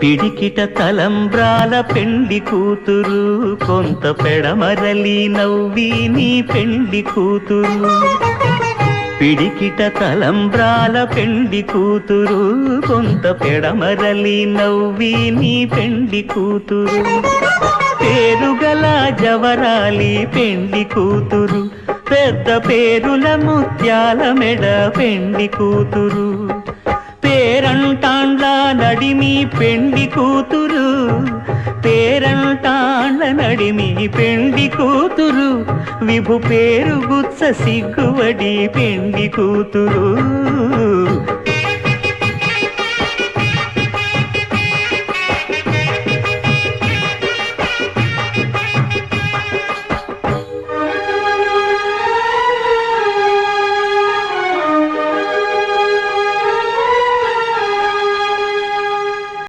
పిడికిట తలంబ్రాల పెండి కూతురు, కొంత పెడమరలి నవ్వి నీ పెండి కూతురు. పిడికిట తలంబ్రాల పెండి కూతురు, కొంత పెడమరలి నవ్వి నీ పెండి కూతురు. పేరుగల జవరాలి పెండి కూతురు, పెద్ద పేరుల ముత్యాల మెడ పెండి కూతురు. పేరంటాండ్ల నడిమి పెండి కూతురు, పేరంటాండ్ల నడిమి పెండి కూతురు. విభు పేరు గుచ్చ సిగ్గువడి పెండి కూతురు.